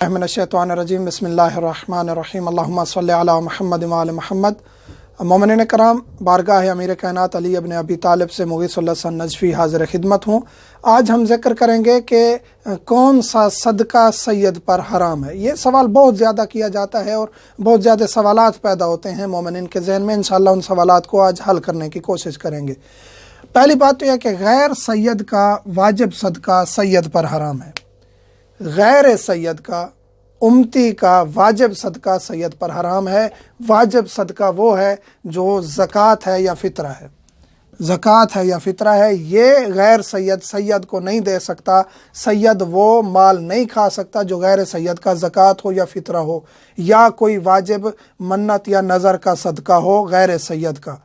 मिनश्शैतानिर्रजीम बिस्मिल्लाहिर्रहमानिर्रहीम अल्लाहुम्मा सल्लि अला मुहम्मद व आले मुहम्मद। मोमिनीन कराम, बारगाह अमीर कायनात अली इब्न अबी तालिब से मुग़ीसुल नजफ़ी हाज़िर खिदमत हूँ। आज हम जिक्र करेंगे कि कौन सा सदका सैयद पर हराम है। ये सवाल बहुत ज़्यादा किया जाता है और बहुत ज़्यादा सवालात पैदा होते हैं मोमिनीन के ज़हन में। इंशाअल्लाह उन सवालात को आज हल करने की कोशिश करेंगे। पहली बात तो यह कि गैर सैयद का वाजिब सदका सैयद पर हराम है। गैर सैयद का, उम्मती का वाजिब सदका सैयद पर हराम है। वाजिब सदका वो है जो ज़कात है या फ़ितरा है, ज़कात है या फ़ितरा है। ये गैर सैयद सैयद को नहीं दे सकता। सैयद वो माल नहीं खा सकता जो गैर सैयद का ज़कात हो या फ़ितरा हो, या कोई वाजिब मन्नत या नज़र का सदका हो गैर सैयद का।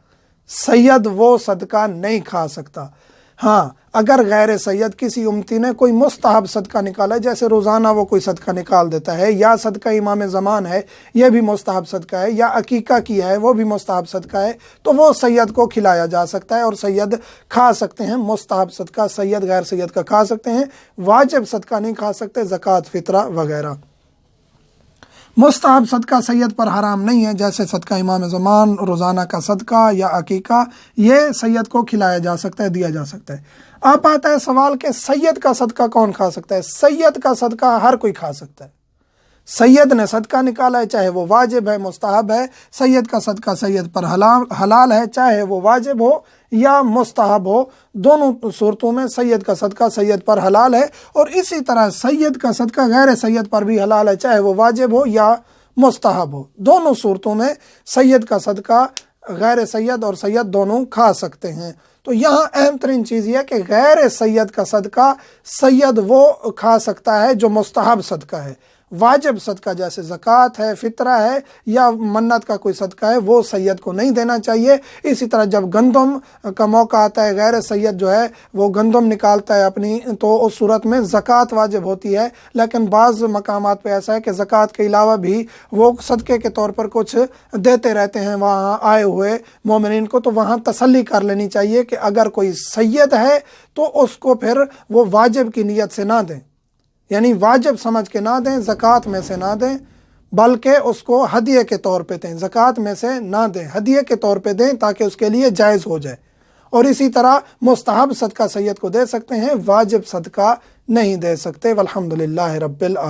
सैयद वो सदका नहीं खा सकता। हाँ, अगर गैर सैयद किसी उम्मती ने कोई मुस्तहब सदका निकाला है, जैसे रोज़ाना वो कोई सदका निकाल देता है, या सदका इमाम ज़मान है, यह भी मुस्तहब सदका है, या अकीका की है वो भी मुस्तहब सदका है, तो वो सैयद को खिलाया जा सकता है और सैयद खा सकते हैं। मुस्तहब सदका सैयद गैर सैयद का खा सकते हैं, वाजिब सदका नहीं खा सकते, ज़कात फ़ितरा वगैरह। मुस्तहब सदका सैयद पर हराम नहीं है, जैसे सदका इमाम ज़मान, रोज़ाना का सदका या अकीका, ये सैयद को खिलाया जा सकता है, दिया जा सकता है। अब आता है सवाल कि सैयद का सदका कौन खा सकता है। सैयद का सदका हर कोई खा सकता है। सैयद ने सदका निकाला है, चाहे वो वाजिब है मुस्तहब है, सैयद का सदका सैयद पर हलाल है, चाहे वो वाजिब हो या मुस्तहब हो। दोनों सूरतों में सैयद का सदका सैयद पर हलाल है। और इसी तरह सैयद का सदका गैर सैयद पर भी हलाल है, चाहे वो वाजिब हो या मुस्तहब हो। दोनों सूरतों में सैयद का सदका गैर सैयद और सैयद दोनों खा सकते हैं। तो यहाँ अहम तरीन चीज़ यह है कि गैर सैयद का सदका सैयद वो खा सकता है जो मुस्तहब सदका है। वाजिब सदका जैसे ज़कात है, फ़ितरा है या मन्नत का कोई सदका है, वो सैयद को नहीं देना चाहिए। इसी तरह जब गंदम का मौका आता है, गैर सैयद जो है वो गंदम निकालता है अपनी, तो उस सूरत में ज़कात वाजिब होती है। लेकिन बाज़ मकामात पे ऐसा है कि ज़कात के अलावा भी वो सदक़े के तौर पर कुछ देते रहते हैं वहाँ आए हुए मोमिनीन को। तो वहाँ तसल्ली कर लेनी चाहिए कि अगर कोई सैयद है तो उसको फिर वो वाजिब की नीयत से ना दें, यानी वाजिब समझ के ना दें, ज़कात में से ना दें, बल्कि उसको हदिये के तौर पे दें। ज़कात में से ना दें, हदिये के तौर पे दें ताकि उसके लिए जायज़ हो जाए। और इसी तरह मुस्तहब सदका सैयद को दे सकते हैं, वाजिब सदका नहीं दे सकते। वल्हम्दुलिल्लाहि रब्बिल आलमीन।